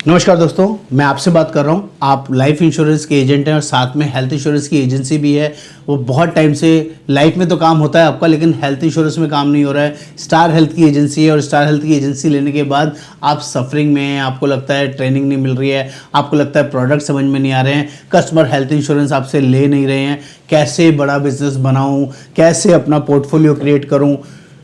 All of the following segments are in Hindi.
नमस्कार दोस्तों, मैं आपसे बात कर रहा हूं। आप लाइफ इंश्योरेंस के एजेंट हैं और साथ में हेल्थ इंश्योरेंस की एजेंसी भी है। वो बहुत टाइम से लाइफ में तो काम होता है आपका, लेकिन हेल्थ इंश्योरेंस में काम नहीं हो रहा है। स्टार हेल्थ की एजेंसी है और स्टार हेल्थ की एजेंसी लेने के बाद आप सफरिंग में हैं, आपको लगता है ट्रेनिंग नहीं मिल रही है, आपको लगता है प्रोडक्ट समझ में नहीं आ रहे हैं, कस्टमर हेल्थ इंश्योरेंस आपसे ले नहीं रहे हैं। कैसे बड़ा बिजनेस बनाऊँ, कैसे अपना पोर्टफोलियो क्रिएट करूँ,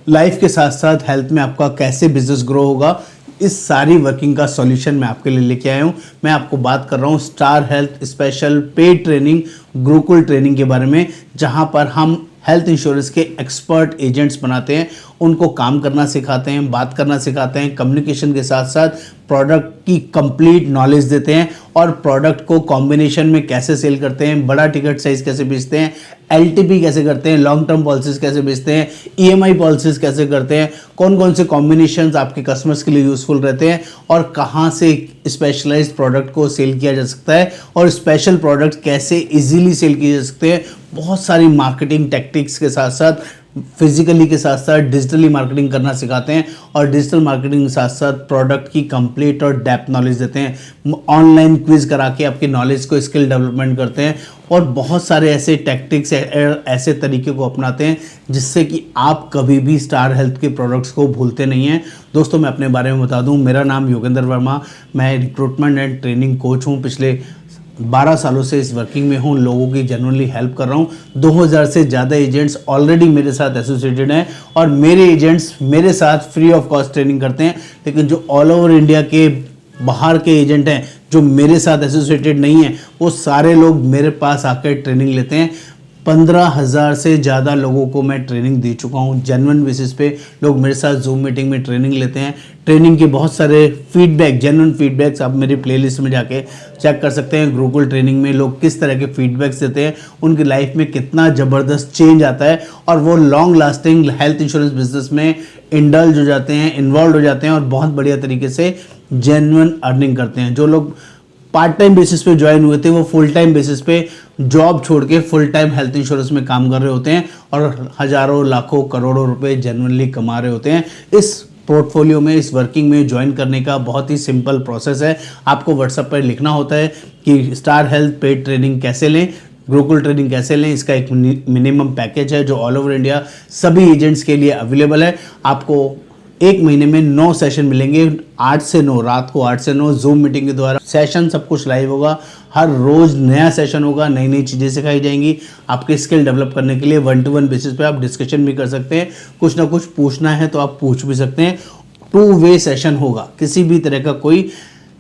लाइफ के साथ साथ हेल्थ में आपका कैसे बिजनेस ग्रो होगा, इस सारी वर्किंग का सॉल्यूशन मैं आपके लिए लेके आया हूँ। मैं आपको बात कर रहा हूँ star health special paid training, Gurukul training के बारे में, जहाँ पर हम हेल्थ इंश्योरेंस के एक्सपर्ट एजेंट्स बनाते हैं, उनको काम करना सिखाते हैं, बात करना सिखाते हैं, कम्युनिकेशन के साथ साथ प्रोडक्ट की कंप्लीट नॉलेज देते हैं और प्रोडक्ट को कॉम्बिनेशन में कैसे सेल करते हैं, बड़ा टिकट साइज कैसे बेचते हैं, एलटीपी कैसे करते हैं, लॉन्ग टर्म पॉलिसीज कैसे बेचते हैं, ईएमआई पॉलिसीज कैसे करते हैं, कौन कौन से कॉम्बिनेशंस आपके कस्टमर्स के लिए यूजफुल रहते हैं और कहाँ से स्पेशलाइज्ड प्रोडक्ट को सेल किया जा सकता है और स्पेशल प्रोडक्ट कैसे इजीली सेल किए जा सकते हैं। बहुत सारी मार्केटिंग टेक्टिक्स के साथ साथ फिजिकली के साथ साथ डिजिटली मार्केटिंग करना सिखाते हैं और डिजिटल मार्केटिंग के साथ साथ प्रोडक्ट की कंप्लीट और डेप्थ नॉलेज देते हैं। ऑनलाइन क्विज करा के आपकी नॉलेज को स्किल डेवलपमेंट करते हैं और बहुत सारे ऐसे टैक्टिक्स ऐसे तरीके को अपनाते हैं जिससे कि आप कभी भी स्टार हेल्थ के प्रोडक्ट्स को भूलते नहीं हैं। दोस्तों, मैं अपने बारे में बता दूं, मेरा नाम योगेंद्र वर्मा, मैं रिक्रूटमेंट एंड ट्रेनिंग कोच हूं। पिछले 12 सालों से इस वर्किंग में हूँ, लोगों की जनरली हेल्प कर रहा हूँ। 2000 से ज़्यादा एजेंट्स ऑलरेडी मेरे साथ एसोसिएटेड हैं और मेरे एजेंट्स मेरे साथ फ्री ऑफ कॉस्ट ट्रेनिंग करते हैं। लेकिन जो ऑल ओवर इंडिया के बाहर के एजेंट हैं जो मेरे साथ एसोसिएटेड नहीं हैं, वो सारे लोग मेरे पास आकर ट्रेनिंग लेते हैं। 15,000 से ज़्यादा लोगों को मैं ट्रेनिंग दे चुका हूँ। जेन्युइन बेसिस पे लोग मेरे साथ जूम मीटिंग में ट्रेनिंग लेते हैं। ट्रेनिंग के बहुत सारे फीडबैक, जेन्युइन फीडबैक्स आप मेरी प्लेलिस्ट में जाके चेक कर सकते हैं। गुरुकुल ट्रेनिंग में लोग किस तरह के फीडबैक्स देते हैं, उनकी लाइफ में कितना ज़बरदस्त चेंज आता है और वो long lasting health insurance business में इंडल्ज हो जाते हैं, इन्वॉल्व हो जाते हैं और बहुत बढ़िया तरीके से जेन्युइन अर्निंग करते हैं। जो लोग पार्ट टाइम बेसिस पे ज्वाइन हुए थे, वो फुल टाइम बेसिस पे जॉब छोड़ के फुल टाइम हेल्थ इंश्योरेंस में काम कर रहे होते हैं और हजारों लाखों करोड़ों रुपए जेन्युइनली कमा रहे होते हैं। इस पोर्टफोलियो में, इस वर्किंग में ज्वाइन करने का बहुत ही सिंपल प्रोसेस है। आपको व्हाट्सएप पर लिखना होता है कि स्टार हेल्थ पेड ट्रेनिंग कैसे लें, गुरुकुल ट्रेनिंग कैसे लें। इसका एक मिनिमम पैकेज है जो ऑल ओवर इंडिया सभी एजेंट्स के लिए अवेलेबल है। आपको एक महीने में 9 सेशन मिलेंगे, 8 से 9, रात को 8 से 9 जूम मीटिंग के द्वारा। सेशन सब कुछ लाइव होगा, हर रोज नया सेशन होगा, नई नई चीज़ें सिखाई जाएंगी। आपके स्किल डेवलप करने के लिए 1-to-1 बेसिस पे आप डिस्कशन भी कर सकते हैं। कुछ ना कुछ पूछना है तो आप पूछ भी सकते हैं। 2 वे सेशन होगा, किसी भी तरह का कोई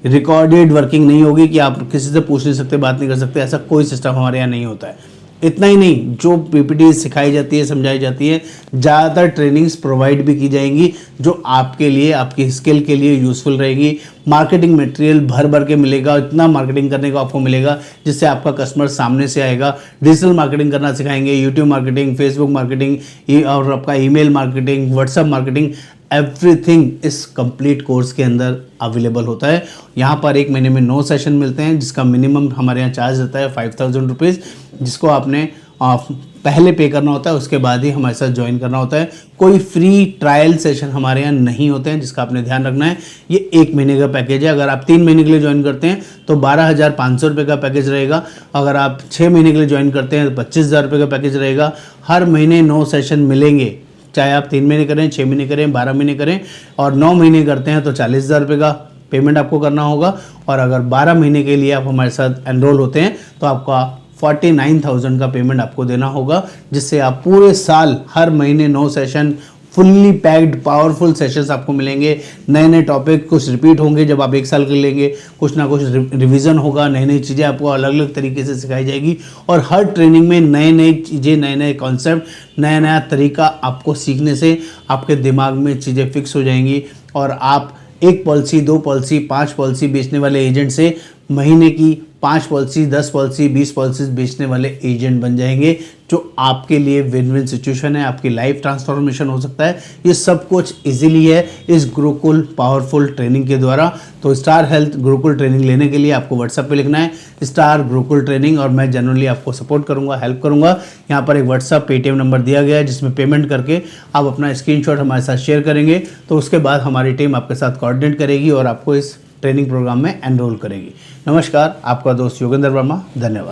रिकॉर्डेड वर्किंग नहीं होगी कि आप किसी से पूछ नहीं सकते, बात नहीं कर सकते। ऐसा कोई सिस्टम हमारे यहाँ नहीं होता है। इतना ही नहीं, जो पीपीटी सिखाई जाती है, समझाई जाती है, ज़्यादातर ट्रेनिंग्स प्रोवाइड भी की जाएंगी जो आपके लिए, आपकी स्किल के लिए यूज़फुल रहेगी। मार्केटिंग मटेरियल भर भर के मिलेगा, इतना मार्केटिंग करने को आपको मिलेगा जिससे आपका कस्टमर सामने से आएगा। डिजिटल मार्केटिंग करना सिखाएंगे, यूट्यूब मार्केटिंग, फेसबुक मार्केटिंग और आपका email marketing, WhatsApp marketing, everything इस कंप्लीट कोर्स के अंदर अवेलेबल होता है। यहाँ पर एक महीने में 9 सेशन मिलते हैं जिसका मिनिमम हमारे यहाँ चार्ज रहता है 5000 रुपीज़, जिसको आपने पहले पे करना होता है, उसके बाद ही हमारे साथ ज्वाइन करना होता है। कोई फ्री ट्रायल सेशन हमारे यहाँ नहीं होते हैं, जिसका आपने ध्यान रखना है। ये 1 महीने का पैकेज है। अगर आप 3 महीने के लिए ज्वाइन करते हैं तो 12,500 रुपये का पैकेज रहेगा। अगर आप 6 महीने के लिए ज्वाइन करते हैं तो 25,000 रुपये का पैकेज रहेगा। हर महीने 9 सेशन मिलेंगे, चाहे आप 3 महीने करें, 6 महीने करें, 12 महीने करें। और 9 महीने करते हैं तो 40,000 रुपये का पेमेंट आपको करना होगा। और अगर 12 महीने के लिए आप हमारे साथ एनरोल होते हैं तो आपका 49,000 का पेमेंट आपको देना होगा, जिससे आप पूरे साल हर महीने 9 session fully packed powerful sessions आपको मिलेंगे। नए नए टॉपिक कुछ रिपीट होंगे जब आप 1 साल के लेंगे, कुछ ना कुछ रिवीजन होगा, नई नई चीज़ें आपको अलग अलग तरीके से सिखाई जाएगी और हर ट्रेनिंग में नए नई चीज़ें, नए नए कॉन्सेप्ट, नया नया तरीका आपको सीखने से आपके दिमाग में चीज़ें फिक्स हो जाएंगी और आप 1 पॉलिसी, 2 पॉलिसी, 5 पॉलिसी बेचने वाले एजेंट से महीने की 5 पॉलिसी, 10 पॉलिसी, 20 पॉलिसीज बेचने वाले एजेंट बन जाएंगे, जो आपके लिए विन विन सिचुएशन है। आपकी लाइफ ट्रांसफॉर्मेशन हो सकता है। ये सब कुछ इजीली है इस गुरुकुल पावरफुल ट्रेनिंग के द्वारा। तो स्टार हेल्थ गुरुकुल ट्रेनिंग लेने के लिए आपको व्हाट्सएप पे लिखना है स्टार गुरुकुल ट्रेनिंग और मैं जनरली आपको सपोर्ट करूंगा, हेल्प करूंगा। यहाँ पर एक व्हाट्सएप पेटीएम नंबर दिया गया है जिसमें पेमेंट करके आप अपना स्क्रीनशॉट हमारे साथ शेयर करेंगे तो उसके बाद हमारी टीम आपके साथ कोऑर्डिनेट करेगी और आपको इस ट्रेनिंग प्रोग्राम में एनरोल करेगी। नमस्कार, आपका दोस्त योगेंद्र वर्मा, धन्यवाद।